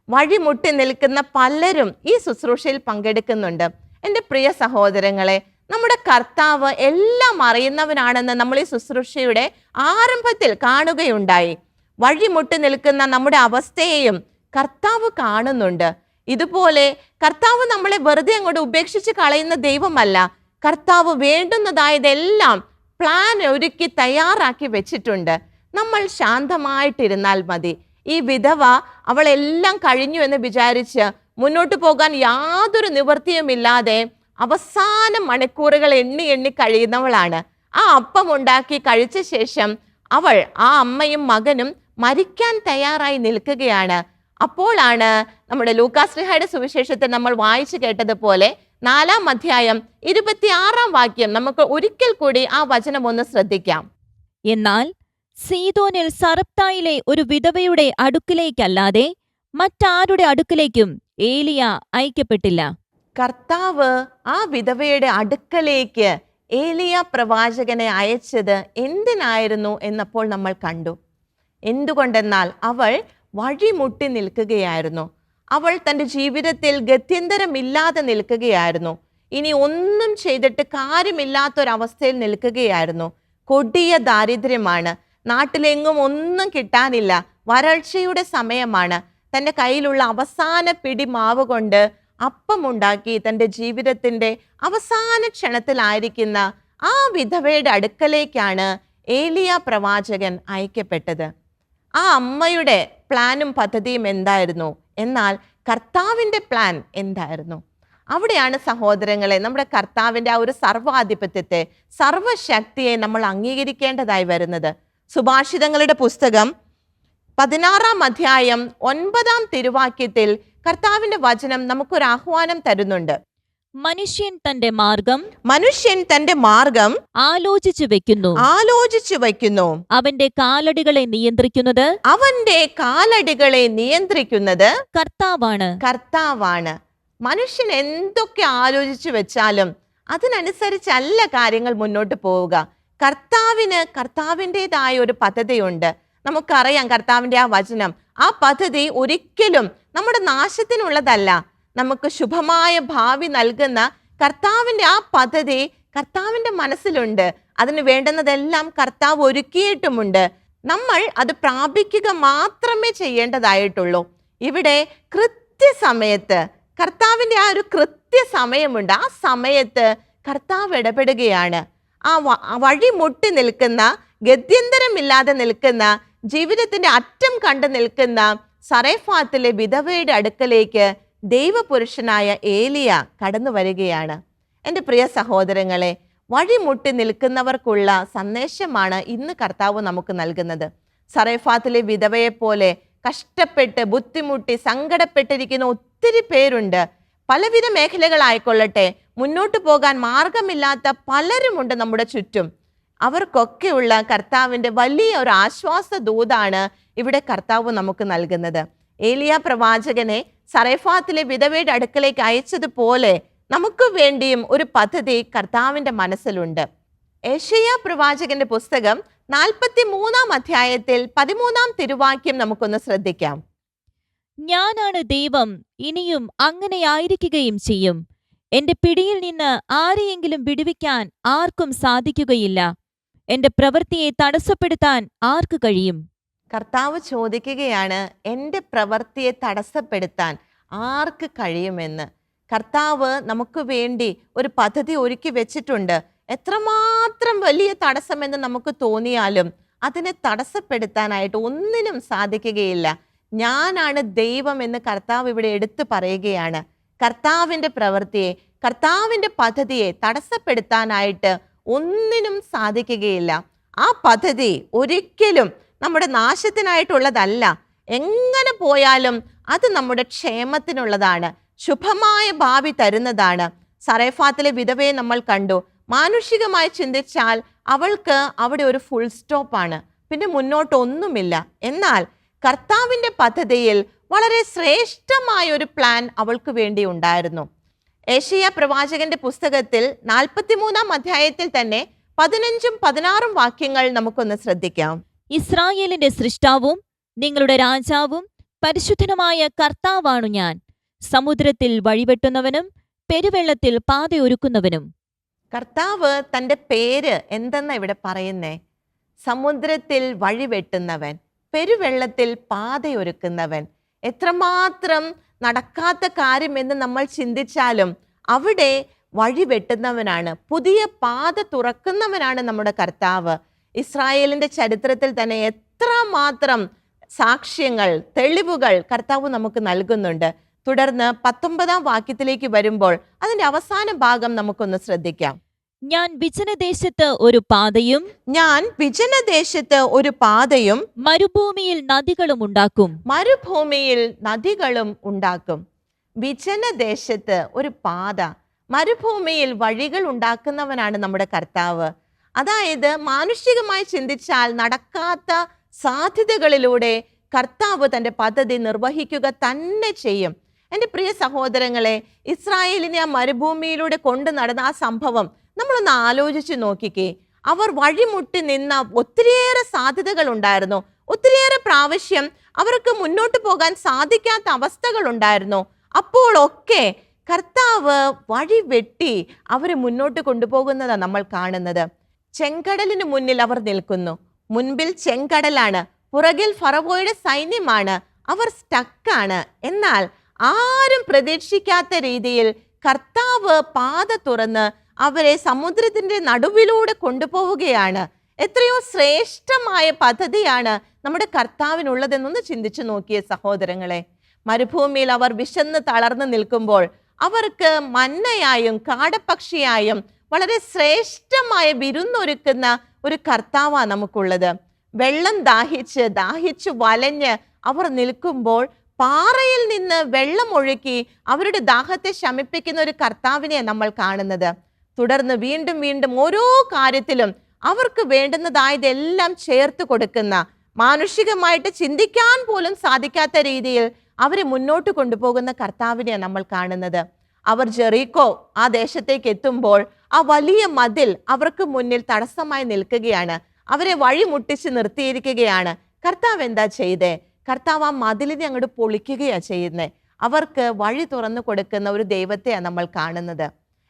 വഴിമുട്ടി നിൽക്കുന്ന പലരും ഈ ശുശ്രൂഷയിൽ പങ്കെടുക്കുന്നുണ്ട്. എൻ്റെ പ്രിയ സഹോദരങ്ങളെ, നമ്മുടെ കർത്താവ് എല്ലാം അറിയുന്നവനാണെന്ന് നമ്മൾ ഈ ശുശ്രൂഷയുടെ ആരംഭത്തിൽ കാണുകയുണ്ടായി. വഴിമുട്ടി നിൽക്കുന്ന നമ്മുടെ അവസ്ഥയെയും കർത്താവ് കാണുന്നുണ്ട്. ഇതുപോലെ കർത്താവ് നമ്മളെ വെറുതെ അങ്ങോട്ട് ഉപേക്ഷിച്ച് കളയുന്ന ദൈവമല്ല. കർത്താവ് വേണ്ടുന്നതായതെല്ലാം പ്ലാൻ ഒരുക്കി തയ്യാറാക്കി വെച്ചിട്ടുണ്ട്. നമ്മൾ ശാന്തമായിട്ടിരുന്നാൽ മതി. ഈ വിധവ അവളെല്ലാം കഴിഞ്ഞു എന്ന് വിചാരിച്ച് മുന്നോട്ട് പോകാൻ യാതൊരു നിവൃത്തിയുമില്ലാതെ അവസാന മണിക്കൂറുകൾ എണ്ണി എണ്ണി കഴിയുന്നവളാണ്. ആ അപ്പം ഉണ്ടാക്കി കഴിച്ച ശേഷം അവൾ, ആ അമ്മയും മകനും മരിക്കാൻ തയ്യാറായി നിൽക്കുകയാണ്. അപ്പോഴാണ് നമ്മുടെ ലൂക്കാസ്ലിഹയുടെ സുവിശേഷത്തിൽ നമ്മൾ വായിച്ചു കേട്ടതുപോലെ 4-ാം അധ്യായം 26-ാം വാക്യം നമുക്ക് ഒരിക്കൽ കൂടി ആ വചനം ഒന്ന് ശ്രദ്ധിക്കാം. എന്നാൽ സീദോനിൽ സറപ്തായിലെ ഒരു വിധവയുടെ അടുക്കിലേക്കല്ലാതെ മറ്റാരുടെ അടുക്കിലേക്കും ഏലിയ അയക്കപ്പെട്ടില്ല. കർത്താവ് ആ വിധവയുടെ അടുക്കലേക്ക് ഏലിയ പ്രവാചകനെ അയച്ചത് എന്തിനായിരുന്നു എന്നപ്പോൾ നമ്മൾ കണ്ടു. എന്തുകൊണ്ടെന്നാൽ അവൾ വഴിമുട്ടി നിൽക്കുകയായിരുന്നു. അവൾ തൻ്റെ ജീവിതത്തിൽ ഗത്യന്തരമില്ലാതെ നിൽക്കുകയായിരുന്നു. ഇനി ഒന്നും ചെയ്തിട്ട് കാര്യമില്ലാത്തൊരവസ്ഥയിൽ നിൽക്കുകയായിരുന്നു. കൊടിയ ദാരിദ്ര്യമാണ്. നാട്ടിലെങ്ങും ഒന്നും കിട്ടാനില്ല. വരൾച്ചയുടെ സമയമാണ്. തൻ്റെ കയ്യിലുള്ള അവസാന പിടി മാവ് കൊണ്ട് അപ്പമുണ്ടാക്കി തൻ്റെ ജീവിതത്തിൻ്റെ അവസാന ക്ഷണത്തിലായിരിക്കുന്ന ആ വിധവയുടെ അടുക്കലേക്കാണ് ഏലിയ പ്രവാചകൻ അയക്കപ്പെട്ടത്. ആ അമ്മയുടെ പ്ലാനും പദ്ധതിയും എന്തായിരുന്നു? എന്നാൽ കർത്താവിൻ്റെ പ്ലാൻ എന്തായിരുന്നു? അവിടെയാണ് സഹോദരങ്ങളെ നമ്മുടെ കർത്താവിൻ്റെ ആ ഒരു സർവാധിപത്യത്തെ, സർവശക്തിയെ നമ്മൾ അംഗീകരിക്കേണ്ടതായി വരുന്നത്. സുഭാഷിതങ്ങളുടെ പുസ്തകം 16 അധ്യായം 9 തിരുവാക്യത്തിൽ കർത്താവിന്റെ വചനം നമുക്കൊരു ആഹ്വാനം തരുന്നുണ്ട്. മനുഷ്യൻ തന്റെ മാർഗം ആലോചിച്ചു വെക്കുന്നു. അവന്റെ കാലടികളെ നിയന്ത്രിക്കുന്നത് കർത്താവാണ്. മനുഷ്യൻ എന്തൊക്കെ ആലോചിച്ചു വെച്ചാലും അതിനനുസരിച്ചല്ല കാര്യങ്ങൾ മുന്നോട്ട് പോവുക. കർത്താവിൻ്റെതായ ഒരു പദ്ധതിയുണ്ട്. നമുക്കറിയാം കർത്താവിന്റെ ആ വചനം, ആ പദ്ധതി ഒരിക്കലും നമ്മുടെ നാശത്തിനുള്ളതല്ല. നമുക്ക് ശുഭമായ ഭാവി നൽകുന്ന കർത്താവിന്റെ ആ പദ്ധതി കർത്താവിന്റെ മനസ്സിലുണ്ട്. അതിന് വേണ്ടുന്നതെല്ലാം കർത്താവ് ഒരുക്കിയിട്ടുമുണ്ട്. നമ്മൾ അത് പ്രാപിക്കുക മാത്രമേ ചെയ്യേണ്ടതായിട്ടുള്ളൂ. ഇവിടെ കൃത്യസമയത്ത് കർത്താവിന്റെ ആ ഒരു കൃത്യസമയമുണ്ട്. ആ സമയത്ത് കർത്താവ് ഇടപെടുകയാണ്. ആ വഴി മുട്ടി നിൽക്കുന്ന, ഗത്യന്തരമില്ലാതെ നിൽക്കുന്ന, ജീവിതത്തിന്റെ അറ്റം കണ്ടു നിൽക്കുന്ന സറേഫാത്തിലെ വിധവയുടെ അടുക്കലേക്ക് ദൈവപുരുഷനായ ഏലിയ കടന്നു വരികയാണ്. എൻ്റെ പ്രിയ സഹോദരങ്ങളെ, വഴിമുട്ടി നിൽക്കുന്നവർക്കുള്ള സന്ദേശമാണ് ഇന്ന് കർത്താവ് നമുക്ക് നൽകുന്നത്. സറേഫാത്തിലെ വിധവയെ പോലെ കഷ്ടപ്പെട്ട് ബുദ്ധിമുട്ടി സങ്കടപ്പെട്ടിരിക്കുന്ന ഒത്തിരി പേരുണ്ട്. പലവിധ മേഖലകളായിക്കൊള്ളട്ടെ, മുന്നോട്ട് പോകാൻ മാർഗമില്ലാത്ത പലരുമുണ്ട് നമ്മുടെ ചുറ്റും. അവർക്കൊക്കെയുള്ള കർത്താവിൻ്റെ വലിയ ഒരു ആശ്വാസ ദൂതാണ് ഇവിടെ കർത്താവ് നമുക്ക് നൽകുന്നത്. ഏലിയ പ്രവാചകനെ സറേഫാത്തിലെ വിധവയുടെ അടുക്കലേക്ക് അയച്ചതുപോലെ നമുക്ക് വേണ്ടിയും ഒരു പദ്ധതി കർത്താവിൻ്റെ മനസ്സിലുണ്ട്. യെശയ്യാ പ്രവാചകന്റെ പുസ്തകം 43 അധ്യായത്തിൽ 13 തിരുവാക്യം നമുക്കൊന്ന് ശ്രദ്ധിക്കാം. ഞാനാണ് ദൈവം, ഇനിയും അങ്ങനെയായിരിക്കുകയും ചെയ്യും. എന്റെ പിടിയിൽ നിന്ന് ആരെയെങ്കിലും വിടുവിക്കാൻ ആർക്കും സാധിക്കുകയില്ല. എന്റെ പ്രവൃത്തിയെ തടസ്സപ്പെടുത്താൻ ആർക്ക് കഴിയും? കർത്താവ് ചോദിക്കുകയാണ്, എൻ്റെ പ്രവൃത്തിയെ തടസ്സപ്പെടുത്താൻ ആർക്ക് കഴിയുമെന്ന്. കർത്താവ് നമുക്ക് വേണ്ടി ഒരു പദ്ധതി ഒരുക്കി വെച്ചിട്ടുണ്ട്. എത്രമാത്രം വലിയ തടസ്സമെന്ന് നമുക്ക് തോന്നിയാലും അതിനെ തടസ്സപ്പെടുത്താനായിട്ട് ഒന്നിനും സാധിക്കുകയില്ല. ഞാനാണ് ദൈവം എന്ന് കർത്താവ് ഇവിടെ എടുത്തു പറയുകയാണ്. കർത്താവിൻ്റെ പ്രവൃത്തിയെ, കർത്താവിൻ്റെ പദ്ധതിയെ തടസ്സപ്പെടുത്താനായിട്ട് ഒന്നിനും സാധിക്കുകയില്ല. ആ പദ്ധതി ഒരിക്കലും നമ്മുടെ നാശത്തിനായിട്ടുള്ളതല്ല. എങ്ങനെ പോയാലും അത് നമ്മുടെ ക്ഷേമത്തിനുള്ളതാണ്, ശുഭമായ ഭാവി തരുന്നതാണ്. സറേഫാത്തിലെ വിധവയെ നമ്മൾ കണ്ടു. മാനുഷികമായി ചിന്തിച്ചാൽ അവൾക്ക് അവിടെ ഒരു ഫുൾ സ്റ്റോപ്പാണ്, പിന്നെ മുന്നോട്ടൊന്നുമില്ല. എന്നാൽ കർത്താവിൻ്റെ പദ്ധതിയിൽ വളരെ ശ്രേഷ്ഠമായ ഒരു പ്ലാൻ അവൾക്ക് വേണ്ടി ഉണ്ടായിരുന്നു. യെശയ്യാ പ്രവാചകന്റെ പുസ്തകത്തിൽ 43 അധ്യായത്തിൽ തന്നെ 15 16 വാക്യങ്ങൾ നമുക്കൊന്ന് ശ്രദ്ധിക്കാം. ഇസ്രായേലിന്റെ സൃഷ്ടാവും നിങ്ങളുടെ രാജാവും പരിശുദ്ധനുമായ കർത്താവാണു ഞാൻ, സമുദ്രത്തിൽ വഴിവെട്ടുന്നവനും പെരുവെള്ളത്തിൽ പാതയൊരുക്കുന്നവനും. കർത്താവ് തൻ്റെ പേര് എന്തെന്നാ ഇവിടെ പറയുന്നേ? സമുദ്രത്തിൽ വഴിവെട്ടുന്നവൻ, പെരുവെള്ളത്തിൽ പാതയൊരുക്കുന്നവൻ. എത്രമാത്രം നടക്കാത്ത കാര്യമെന്ന് നമ്മൾ ചിന്തിച്ചാലും അവിടെ വഴിവെട്ടുന്നവനാണ്, പുതിയ പാത തുറക്കുന്നവനാണ് നമ്മുടെ കർത്താവ്. ഇസ്രായേലിന്റെ ചരിത്രത്തിൽ തന്നെ എത്രമാത്രം സാക്ഷ്യങ്ങൾ, തെളിവുകൾ കർത്താവ് നമുക്ക് നൽകുന്നുണ്ട്. തുടർന്ന് 19 വാക്യത്തിലേക്ക് വരുമ്പോൾ അതിന്റെ അവസാന ഭാഗം നമുക്കൊന്ന് ശ്രദ്ധിക്കാം. ഞാൻ വിജനദേശത്ത് ഒരു പാതയും മരുഭൂമിയിൽ നദികളും ഉണ്ടാക്കും. വിജനദേശത്ത് ഒരു പാത, മരുഭൂമിയിൽ വഴികൾ ഉണ്ടാക്കുന്നവനാണ് നമ്മുടെ കർത്താവ്. അതായത് മാനുഷികമായി ചിന്തിച്ചാൽ നടക്കാത്ത സാധ്യതകളിലൂടെ കർത്താവ് തൻ്റെ പദ്ധതി നിർവഹിക്കുക തന്നെ ചെയ്യും. എൻ്റെ പ്രിയ സഹോദരങ്ങളെ, ഇസ്രായേലിനെ ആ മരുഭൂമിയിലൂടെ കൊണ്ടു നടന്ന ആ സംഭവം നമ്മളൊന്ന് ആലോചിച്ച് നോക്കിക്കേ. അവർ വഴിമുട്ടി നിന്ന ഒത്തിരിയേറെ സാധ്യതകൾ ഉണ്ടായിരുന്നു. ഒത്തിരിയേറെ പ്രാവശ്യം അവർക്ക് മുന്നോട്ട് പോകാൻ സാധിക്കാത്ത അവസ്ഥകൾ ഉണ്ടായിരുന്നു. അപ്പോഴൊക്കെ കർത്താവ് വഴി വെട്ടി അവരെ മുന്നോട്ട് കൊണ്ടുപോകുന്നതാണ് നമ്മൾ കാണുന്നത്. ചെങ്കടലിന് മുന്നിൽ അവർ നിൽക്കുന്നു. മുൻപിൽ ചെങ്കടലാണ്, പുറകിൽ ഫറവോയുടെ സൈന്യമാണ്. അവർ സ്റ്റക്കാണ്. എന്നാൽ ആരും പ്രതീക്ഷിക്കാത്ത രീതിയിൽ കർത്താവ് പാത തുറന്ന് അവരെ സമുദ്രത്തിന്റെ നടുവിലൂടെ കൊണ്ടുപോവുകയാണ്. എത്രയോ ശ്രേഷ്ഠമായ പദ്ധതിയാണ് നമ്മുടെ കർത്താവിനുള്ളതെന്നൊന്ന് ചിന്തിച്ചു നോക്കിയ സഹോദരങ്ങളെ. മരുഭൂമിയിൽ അവർ വിശന്ന് തളർന്നു നിൽക്കുമ്പോൾ അവർക്ക് മന്നയായും കാടപ്പക്ഷിയായും വളരെ ശ്രേഷ്ഠമായ വിരുന്നൊരുക്കുന്ന ഒരു കർത്താവാണ് നമുക്കുള്ളത്. വെള്ളം ദാഹിച്ചു വലഞ്ഞ് അവർ നിൽക്കുമ്പോൾ പാറയിൽ നിന്ന് വെള്ളം ഒഴുക്കി അവരുടെ ദാഹത്തെ ശമിപ്പിക്കുന്ന ഒരു കർത്താവിനെ നമ്മൾ കാണുന്നത്. തുടർന്ന് വീണ്ടും വീണ്ടും ഓരോ കാര്യത്തിലും അവർക്ക് വേണ്ടുന്നതായതെല്ലാം ചേർത്ത് കൊടുക്കുന്ന, മാനുഷികമായിട്ട് ചിന്തിക്കാൻ പോലും സാധിക്കാത്ത രീതിയിൽ അവരെ മുന്നോട്ട് കൊണ്ടുപോകുന്ന കർത്താവിനെ നമ്മൾ കാണുന്നത്. അവർ ജെറീക്കോ ആ ദേശത്തേക്ക് എത്തുമ്പോൾ ആ വലിയ മതിൽ അവർക്ക് മുന്നിൽ തടസ്സമായി നിൽക്കുകയാണ്. അവരെ വഴിമുട്ടിച്ച് നിർത്തിയിരിക്കുകയാണ്. കർത്താവ് എന്താ ചെയ്തേ? കർത്താവ് ആ മതിലിനെ അങ്ങോട്ട് പൊളിക്കുകയാ ചെയ്യുന്നത്. അവർക്ക് വഴി തുറന്നു കൊടുക്കുന്ന ഒരു ദൈവത്തെയാണ് നമ്മൾ കാണുന്നത്.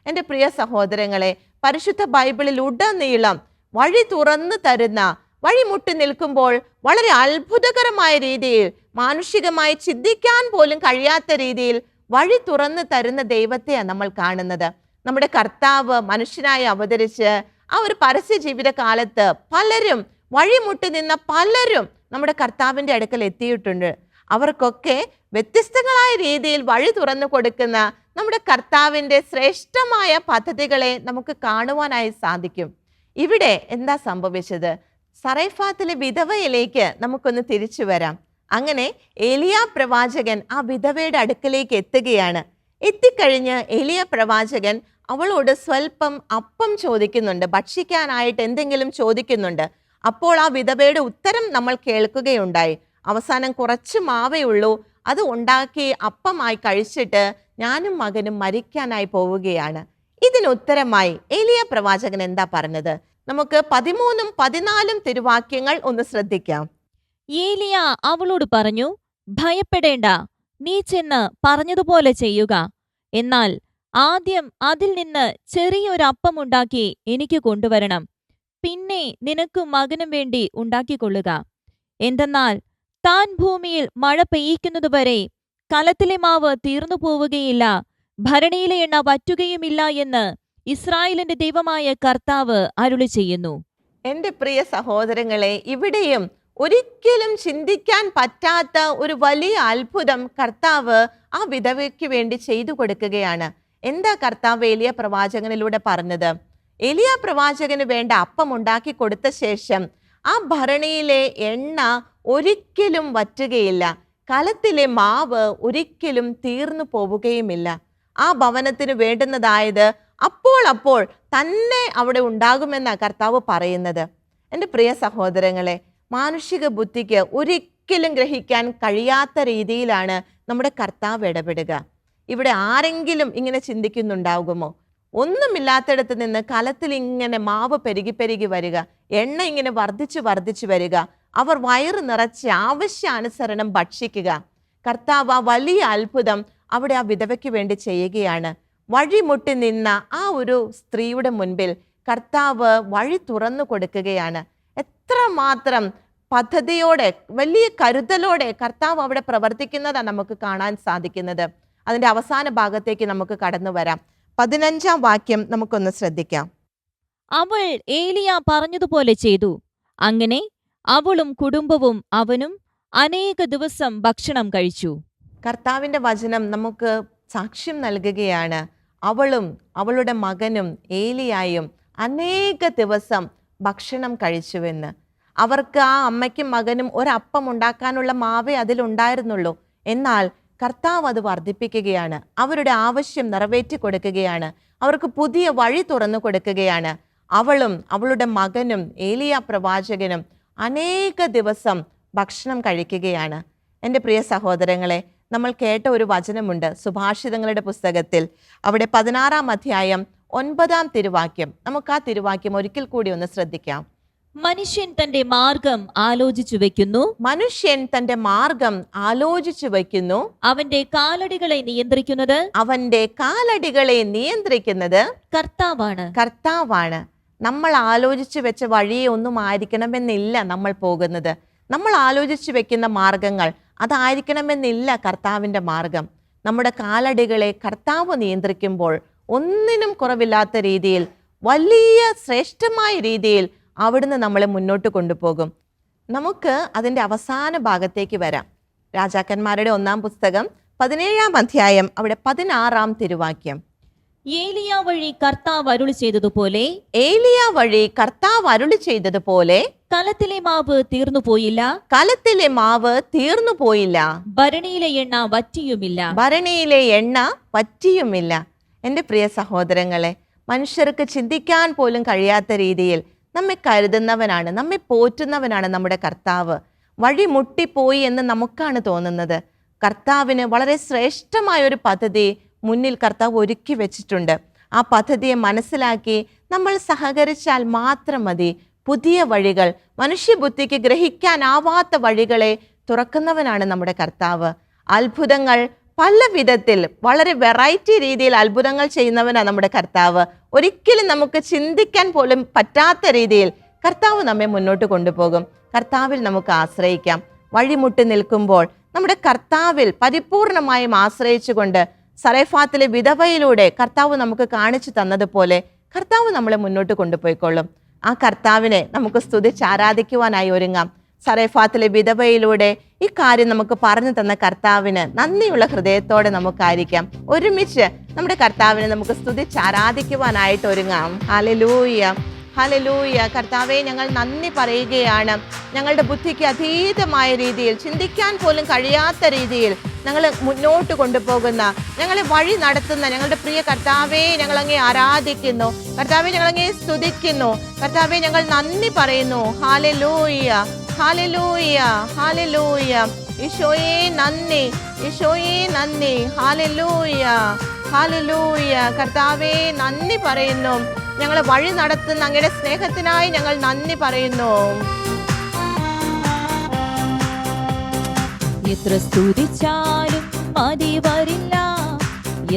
എൻ്റെ പ്രിയ സഹോദരങ്ങളെ, പരിശുദ്ധ ബൈബിളിൽ ഉടനീളം വഴി തുറന്നു തരുന്ന, വഴിമുട്ടി നിൽക്കുമ്പോൾ വളരെ അത്ഭുതകരമായ രീതിയിൽ, മാനുഷികമായി ചിന്തിക്കാൻ പോലും കഴിയാത്ത രീതിയിൽ വഴി തുറന്നു തരുന്ന ദൈവത്തെയാണ് നമ്മൾ കാണുന്നത്. നമ്മുടെ കർത്താവ് മനുഷ്യനായി അവതരിച്ച് ആ ഒരു പരസ്യ ജീവിത കാലത്ത് പലരും, വഴിമുട്ടി നിന്ന പലരും നമ്മുടെ കർത്താവിൻ്റെ അടുക്കൽ എത്തിയിട്ടുണ്ട്. അവർക്കൊക്കെ വ്യത്യസ്തങ്ങളായ രീതിയിൽ വഴി തുറന്നു കൊടുക്കുന്ന നമ്മുടെ കർത്താവിൻ്റെ ശ്രേഷ്ഠമായ പദ്ധതികളെ നമുക്ക് കാണുവാനായി സാധിക്കും. ഇവിടെ എന്താ സംഭവിച്ചത്? സറൈഫാത്തിലെ വിധവയിലേക്ക് നമുക്കൊന്ന് തിരിച്ചു വരാം. അങ്ങനെ ഏലിയ പ്രവാചകൻ ആ വിധവയുടെ അടുക്കലേക്ക് എത്തുകയാണ്. എത്തിക്കഴിഞ്ഞ് ഏലിയ പ്രവാചകൻ അവളോട് സ്വല്പം അപ്പം ചോദിക്കുന്നുണ്ട്, ഭക്ഷിക്കാനായിട്ട് എന്തെങ്കിലും ചോദിക്കുന്നുണ്ട്. അപ്പോൾ ആ വിധവയുടെ ഉത്തരം നമ്മൾ കേൾക്കുകയുണ്ടായി. അവസാനം കുറച്ച് മാവേ ഉള്ളൂ, അത് ഉണ്ടാക്കി അപ്പമായി കഴിച്ചിട്ട് ഞാനും മകനും മരിക്കാനായി പോവുകയാണ്. ഇതിനുത്തരമായി ഏലിയ പ്രവാചകൻ എന്താ പറഞ്ഞത്? നമുക്ക് 13ഉം 14ഉം തിരുവാക്യങ്ങൾ ഒന്ന് ശ്രദ്ധിക്കാം. ഏലിയ അവളോട് പറഞ്ഞു, ഭയപ്പെടേണ്ട, നീ ചെന്ന് പറഞ്ഞതുപോലെ ചെയ്യുക. എന്നാൽ ആദ്യം അതിൽ നിന്ന് ചെറിയൊരു അപ്പമുണ്ടാക്കി എനിക്ക് കൊണ്ടുവരണം. പിന്നെ നിനക്കും മകനും വേണ്ടി ഉണ്ടാക്കിക്കൊള്ളുക. എന്തെന്നാൽ താൻ ഭൂമിയിൽ മഴ പെയ്യിക്കുന്നതുവരെ കലത്തിലെ മാവ് തീർന്നു പോവുകയില്ല, ഭരണിയിലെ എണ്ണ വറ്റുകയുമില്ല എന്ന് ഇസ്രായേലിന്റെ ദൈവമായ കർത്താവ് അരുളി ചെയ്യുന്നു. എൻ്റെ പ്രിയ സഹോദരങ്ങളെ, ഇവിടെയും ഒരിക്കലും ചിന്തിക്കാൻ പറ്റാത്ത ഒരു വലിയ അത്ഭുതം കർത്താവ് ആ വിധവയ്ക്ക് വേണ്ടി ചെയ്തു കൊടുക്കുകയാണ്. എന്താ കർത്താവ് ഏലിയ പ്രവാചകനിലൂടെ പറഞ്ഞത്? ഏലിയ പ്രവാചകന് വേണ്ട അപ്പം ഉണ്ടാക്കി കൊടുത്ത ശേഷം ആ ഭരണിയിലെ എണ്ണ ഒരിക്കലും വറ്റുകയില്ല, കലത്തിലെ മാവ് ഒരിക്കലും തീർന്നു പോവുകയുമില്ല. ആ ഭവനത്തിന് വേണ്ടുന്നതായത് അപ്പോൾ തന്നെ അവിടെ ഉണ്ടാകുമെന്നാണ് കർത്താവ് പറയുന്നത്. എൻ്റെ പ്രിയ സഹോദരങ്ങളെ, മാനുഷിക ബുദ്ധിക്ക് ഒരിക്കലും ഗ്രഹിക്കാൻ കഴിയാത്ത രീതിയിലാണ് നമ്മുടെ കർത്താവ് ഇടപെടുക. ഇവിടെ ആരെങ്കിലും ഇങ്ങനെ ചിന്തിക്കുന്നുണ്ടാകുമോ? ഒന്നുമില്ലാത്തിടത്ത് നിന്ന് കലത്തിൽ ഇങ്ങനെ മാവ് പെരുകി വരിക, എണ്ണ ഇങ്ങനെ വർദ്ധിച്ചു വരിക, അവർ വയറ് നിറച്ച് ആവശ്യാനുസരണം ഭക്ഷിക്കുക. കർത്താവ് ആ വലിയ അത്ഭുതം അവിടെ ആ വിധവയ്ക്ക് വേണ്ടി ചെയ്യുകയാണ്. വഴിമുട്ടി നിന്ന ആ ഒരു സ്ത്രീയുടെ മുൻപിൽ കർത്താവ് വഴി തുറന്നു കൊടുക്കുകയാണ്. എത്രമാത്രം പദ്ധതിയോടെ, വലിയ കരുതലോടെ കർത്താവ് അവിടെ പ്രവർത്തിക്കുന്നതാണ് നമുക്ക് കാണാൻ സാധിക്കുന്നത്. അതിൻ്റെ അവസാന ഭാഗത്തേക്ക് നമുക്ക് കടന്നു വരാം. 15-ാം വാക്യം നമുക്കൊന്ന് ശ്രദ്ധിക്കാം. അവൾ ഏലിയ പറഞ്ഞതുപോലെ ചെയ്തു. അങ്ങനെ അവളും കുടുംബവും അവനും അനേക ദിവസം ഭക്ഷണം കഴിച്ചു. കർത്താവിൻ്റെ വചനം നമുക്ക് സാക്ഷ്യം നൽകുകയാണ്. അവളും അവളുടെ മകനും ഏലിയായും അനേക ദിവസം ഭക്ഷണം കഴിച്ചുവെന്ന്. അവർക്ക്, ആ അമ്മയ്ക്കും മകനും ഒരപ്പം ഉണ്ടാക്കാനുള്ള മാവേ അതിലുണ്ടായിരുന്നുള്ളൂ. എന്നാൽ കർത്താവ് അത് വർദ്ധിപ്പിക്കുകയാണ്. അവരുടെ ആവശ്യം നിറവേറ്റി കൊടുക്കുകയാണ്. അവർക്ക് പുതിയ വഴി തുറന്നു കൊടുക്കുകയാണ്. അവളും അവളുടെ മകനും ഏലിയ പ്രവാചകനും അനേക ദിവസം ഭക്ഷണം കഴിക്കുകയാണ്. എൻ്റെ പ്രിയ സഹോദരങ്ങളെ, നമ്മൾ കേട്ട ഒരു വചനമുണ്ട് സുഭാഷിതങ്ങളുടെ പുസ്തകത്തിൽ. അവിടെ 16-ാം അധ്യായം 9-ാം തിരുവാക്യം. നമുക്ക് ആ തിരുവാക്യം ഒരിക്കൽ കൂടി ഒന്ന് ശ്രദ്ധിക്കാം. മനുഷ്യൻ തന്റെ മാർഗം ആലോചിച്ചു വെക്കുന്നു, മനുഷ്യൻ തന്റെ മാർഗം ആലോചിച്ചു വയ്ക്കുന്നു, അവന്റെ കാലടികളെ നിയന്ത്രിക്കുന്നത് കർത്താവാണ്. നമ്മൾ ആലോചിച്ചു വെച്ച വഴിയെ ഒന്നും ആയിരിക്കണമെന്നില്ല നമ്മൾ പോകുന്നത്. നമ്മൾ ആലോചിച്ചു വെക്കുന്ന മാർഗങ്ങൾ അതായിരിക്കണമെന്നില്ല കർത്താവിൻ്റെ മാർഗം. നമ്മുടെ കാലടികളെ കർത്താവ് നിയന്ത്രിക്കുമ്പോൾ ഒന്നിനും കുറവില്ലാത്ത രീതിയിൽ, വലിയ ശ്രേഷ്ഠമായ രീതിയിൽ അവിടുന്ന് നമ്മളെ മുന്നോട്ട് കൊണ്ടുപോകും. നമുക്ക് അതിൻ്റെ അവസാന ഭാഗത്തേക്ക് വരാം. രാജാക്കന്മാരുടെ 1-ാം പുസ്തകം 17-ാം അധ്യായം, അവിടെ 16-ാം തിരുവാക്യം. ഏലിയ വഴി കർത്താവ് അരുളി ചെയ്തതുപോലെ ഏലിയ വഴി കർത്താവ് അരുളി ചെയ്തതുപോലെ കലത്തിലെ മാവ് തീർന്നു പോയില്ല, കലത്തിലെ മാവ് തീർന്നു പോയില്ല, ഭരണിയിലെ എണ്ണ വറ്റിയുമില്ല. ഭരണിയിലെ എണ്ണ വറ്റിയുമില്ല. എൻ്റെ പ്രിയ സഹോദരങ്ങളെ, മനുഷ്യർക്ക് ചിന്തിക്കാൻ പോലും കഴിയാത്ത രീതിയിൽ നമ്മെ കരുതുന്നവനാണ്, നമ്മെ പോറ്റുന്നവനാണ് നമ്മുടെ കർത്താവ്. വഴി മുട്ടിപ്പോയി എന്ന് നമുക്കാണ് തോന്നുന്നത്. കർത്താവിന് വളരെ ശ്രേഷ്ഠമായ ഒരു പദ്ധതി മുന്നിൽ കർത്താവ് ഒരുക്കി വെച്ചിട്ടുണ്ട്. ആ പദ്ധതിയെ മനസ്സിലാക്കി നമ്മൾ സഹകരിച്ചാൽ മാത്രം മതി. പുതിയ വഴികൾ, മനുഷ്യബുദ്ധിക്ക് ഗ്രഹിക്കാനാവാത്ത വഴികളെ തുറക്കുന്നവനാണ് നമ്മുടെ കർത്താവ്. അത്ഭുതങ്ങൾ പല വിധത്തിൽ, വളരെ വെറൈറ്റി രീതിയിൽ അത്ഭുതങ്ങൾ ചെയ്യുന്നവനാണ് നമ്മുടെ കർത്താവ്. ഒരിക്കലും നമുക്ക് ചിന്തിക്കാൻ പോലും പറ്റാത്ത രീതിയിൽ കർത്താവ് നമ്മെ മുന്നോട്ട് കൊണ്ടുപോകും. കർത്താവിൽ നമുക്ക് ആശ്രയിക്കാം. വഴിമുട്ടി നിൽക്കുമ്പോൾ നമ്മുടെ കർത്താവിൽ പരിപൂർണമായും ആശ്രയിച്ചുകൊണ്ട് സറേഫാത്തിലെ വിധവയിലൂടെ കർത്താവ് നമുക്ക് കാണിച്ചു തന്നതുപോലെ കർത്താവ് നമ്മളെ മുന്നോട്ട് കൊണ്ടുപോയിക്കൊള്ളും. ആ കർത്താവിനെ നമുക്ക് സ്തുതിച്ച് ആരാധിക്കുവാനായി ഒരുങ്ങാം. സറേഫാത്തിലെ വിധവയിലൂടെ ഈ കാര്യം നമുക്ക് പറഞ്ഞു തന്ന കർത്താവിന് നന്ദിയുള്ള ഹൃദയത്തോടെ നമുക്കായിരിക്കാം. ഒരുമിച്ച് നമ്മുടെ കർത്താവിനെ നമുക്ക് സ്തുതിച്ച് ആരാധിക്കുവാനായിട്ട് ഒരുങ്ങാം. Hallelujah, hallelujah. കർത്താവെ, ഞങ്ങൾ നന്ദി പറയുകയാണ്. ഞങ്ങളുടെ ബുദ്ധിക്ക് അതീതമായ രീതിയിൽ, ചിന്തിക്കാൻ പോലും കഴിയാത്ത രീതിയിൽ ഞങ്ങൾ മുന്നോട്ട് കൊണ്ടുപോകുന്ന, ഞങ്ങളെ വഴി നടത്തുന്ന ഞങ്ങളുടെ പ്രിയ കർത്താവെ, ഞങ്ങൾ അങ്ങേ ആരാധിക്കുന്നു. കർത്താവെ, ഞങ്ങൾ അങ്ങേ സ്തുതിക്കുന്നു. കർത്താവെ, ഞങ്ങൾ നന്ദി പറയുന്നു. Hallelujah, hallelujah, hallelujah. ഈശോയെ നന്ദി, ഈശോയെ നന്ദി. Hallelujah, hallelujah. കർത്താവെ, നന്ദി പറയുന്നു. ഞങ്ങളെ വഴി നടത്തുന്ന അങ്ങയുടെ സ്നേഹത്തിനായി ഞങ്ങൾ നന്ദി പറയുന്നു. എത്ര സ്തുതിച്ചാലും മതി വരില്ല,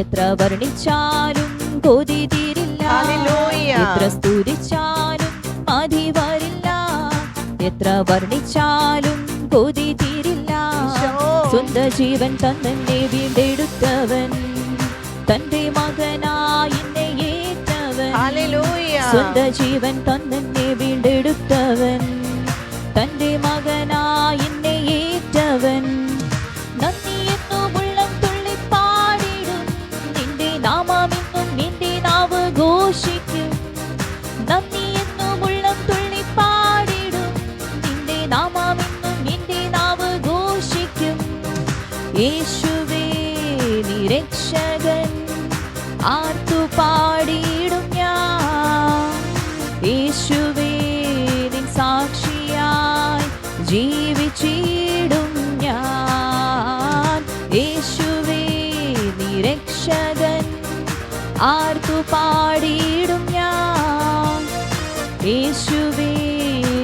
എത്ര വർണ്ണിച്ചാലും കൊതി തീരില്ല. ഹല്ലേലൂയ. എത്ര സ്തുതിച്ചാലും മതി വരില്ല, എത്ര വർണ്ണിച്ചാലും കൊതി തീരില്ല. സ്വന്തം ജീവൻ തന്നെ വീണ്ടെടുത്തവൻ, തന്റെ മകനായി എന്നെ ഏറ്റവൻ. ഹല്ലേലൂയ. സ്വന്തം ജീവൻ തന്നെ വീണ്ടെടുത്തവൻ, തന്റെ മകനായി എന്നെ ഏറ്റവൻ. നന്ദിയെന്നും ഉള്ളം തുള്ളി പാടിടും, നിന്റെ നാമമെന്നും നിന്റെ നാവ് ഘോഷിക്കും. നന്ദിയെന്നും ഉള്ളം തുള്ളി പാടിടും, നിന്റെ നാമമെന്നും നിന്റെ നാവ് ഘോഷിക്കും. യേശുവേ നീ രക്ഷകൻ, ആർത്തു പാടിയിടും ഞാൻ. യേശുവേ നിൻ സാക്ഷിയായി ജീവിച്ചിടും ഞാൻ. യേശുവേ നീ രക്ഷകൻ, ആർത്തു പാടിയിടും ഞാൻ. യേശുവേ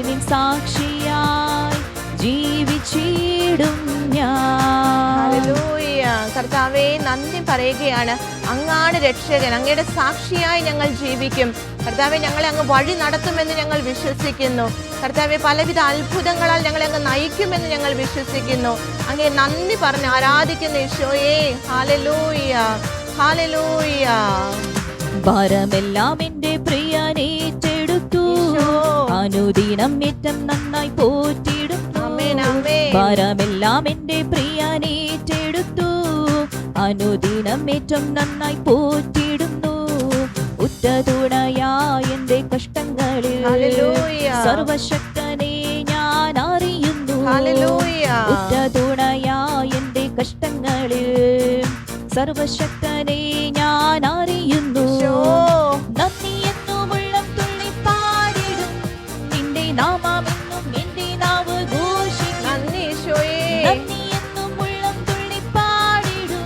നിൻ സാക്ഷിയായി ജീവിച്ചിടും ഞാൻ. ഹല്ലേലൂയ. കർത്താവേ, നന്ദി പറയുകയാണ്. അങ്ങാണ് രക്ഷകൻ, അങ്ങയുടെ സാക്ഷിയായി ഞങ്ങൾ ജീവിക്കും. കർത്താവെ, ഞങ്ങളെ അങ്ങ് വഴി നടത്തുമെന്ന് ഞങ്ങൾ വിശ്വസിക്കുന്നു. കർത്താവെ, പലവിധ അത്ഭുതങ്ങളാൽ ഞങ്ങളെ അങ്ങ് നയിക്കുമെന്ന് ഞങ്ങൾ വിശ്വസിക്കുന്നു. അങ്ങേ നന്ദി പറഞ്ഞ് ആരാധിക്കുന്ന ഈശോയെ. Hallelujah, hallelujah. ഭാരമെല്ലാം എന്റെ പ്രിയനേറ്റെടുത്തു, അനുദിനം ഏറ്റം നന്നായി പോറ്റിടുന്നു. ആമേൻ, ആമേൻ. ഭാരമെല്ലാം എന്റെ പ്രിയനേറ്റെടുത്തു, അനുദിനം ഏറ്റം നന്നായി പോറ്റിടുന്നു. ഉറ്റ തുണയായ എന്റെ കഷ്ടങ്ങളിൽ ഹല്ലേലൂയ. സർവശക്തനെ ഞാൻ അറിയുന്നു. ഹല്ലേലൂയ. ഉറ്റ തുണയായ എന്റെ കഷ്ടങ്ങളിൽ സർവശക്തനെ ഞാൻ അറിയുന്നു. നന്ദിയെന്നും ഉള്ളം തുള്ളി പാടിടും, നിന്റെ നാമമെന്നും എന്റെ നാവ് ഘോഷിക്കും. നന്ദി ഈശോയേ. നന്ദിയെന്നും ഉള്ളം തുള്ളി പാടിടും,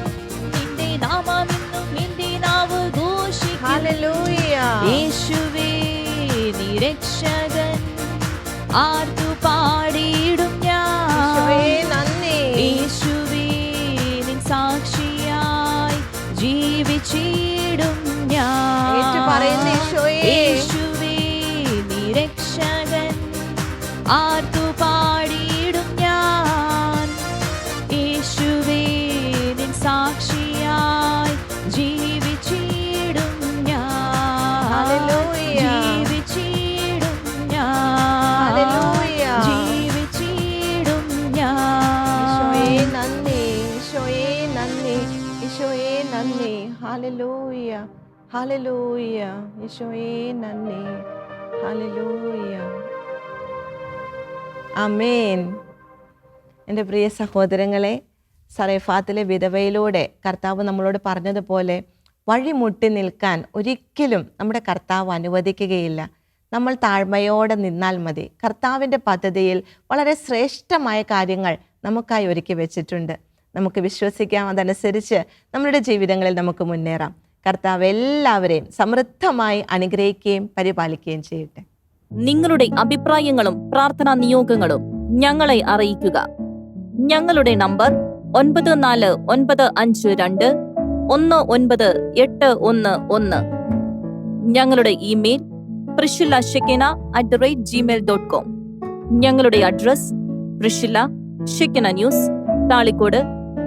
നിന്റെ നാമമെന്നും എന്റെ നാവ് ഘോഷിക്കും. ഹല്ലേലൂയ. യേശുവേ നീ രക്ഷകൻ, ആർത്തു പാടിയിടും ഞാൻ. ഈശോയേ നന്ദി. യേശുവേ നിൻ സാക്ഷിയായി ജീവിച്ചിടും ഞാൻ. ഏറ്റുപറയുന്നു ഈശോയേ. യേശുവേ നീ രക്ഷകൻ, ആർത്തു പാടിയിടും ഞാൻ. യേശുവേ നിൻ സാക്ഷിയായി ജീവിച്ചിടും ഞാൻ. ഹല്ലേലൂയ. ജീവിച്ചിടും ഞാൻ. ഹല്ലേലൂയ. ജീവിച്ചിടും ഞാൻ. ഈശോയേ നന്ദി, ഈശോയേ നന്ദി, ഈശോയേ നന്ദി. Hallelujah, hallelujah. യേശുവേ നന്ദി. ഹല്ലേലൂയ. ആമേൻ. എൻ്റെ പ്രിയ സഹോദരങ്ങളെ, സറേഫാത്തിലെ വിധവയിലൂടെ കർത്താവ് നമ്മളോട് പറഞ്ഞതുപോലെ വഴിമുട്ടി നിൽക്കാൻ ഒരിക്കലും നമ്മുടെ കർത്താവ് അനുവദിക്കുകയില്ല. നമ്മൾ താഴ്മയോടെ നിന്നാൽ മതി. കർത്താവിൻ്റെ പദ്ധതിയിൽ വളരെ ശ്രേഷ്ഠമായ കാര്യങ്ങൾ നമുക്കായി ഒരുക്കി വെച്ചിട്ടുണ്ട്. നമുക്ക് വിശ്വസിക്കാം, അതനുസരിച്ച് നമ്മളുടെ ജീവിതങ്ങളിൽ നമുക്ക് മുന്നേറാം. കർത്താവ് എല്ലാവരെയും സമൃദ്ധമായി അനുഗ്രഹിക്കുകയും പരിപാലിക്കുകയും ചെയ്യട്ടെ. നിങ്ങളുടെ അഭിപ്രായങ്ങളും പ്രാർത്ഥനാ നിയോഗങ്ങളും ഞങ്ങളെ അറിയിക്കുക. ഞങ്ങളുടെ നമ്പർ 9495219811. ഞങ്ങളുടെ ഇമെയിൽ priscilla@gmail.com. ഞങ്ങളുടെ address പ്രിഷില്ല Shekinah news, Thalikkode,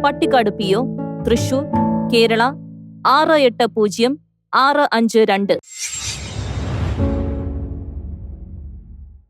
Pattikkad PO, Thrissur, Kerala 680652.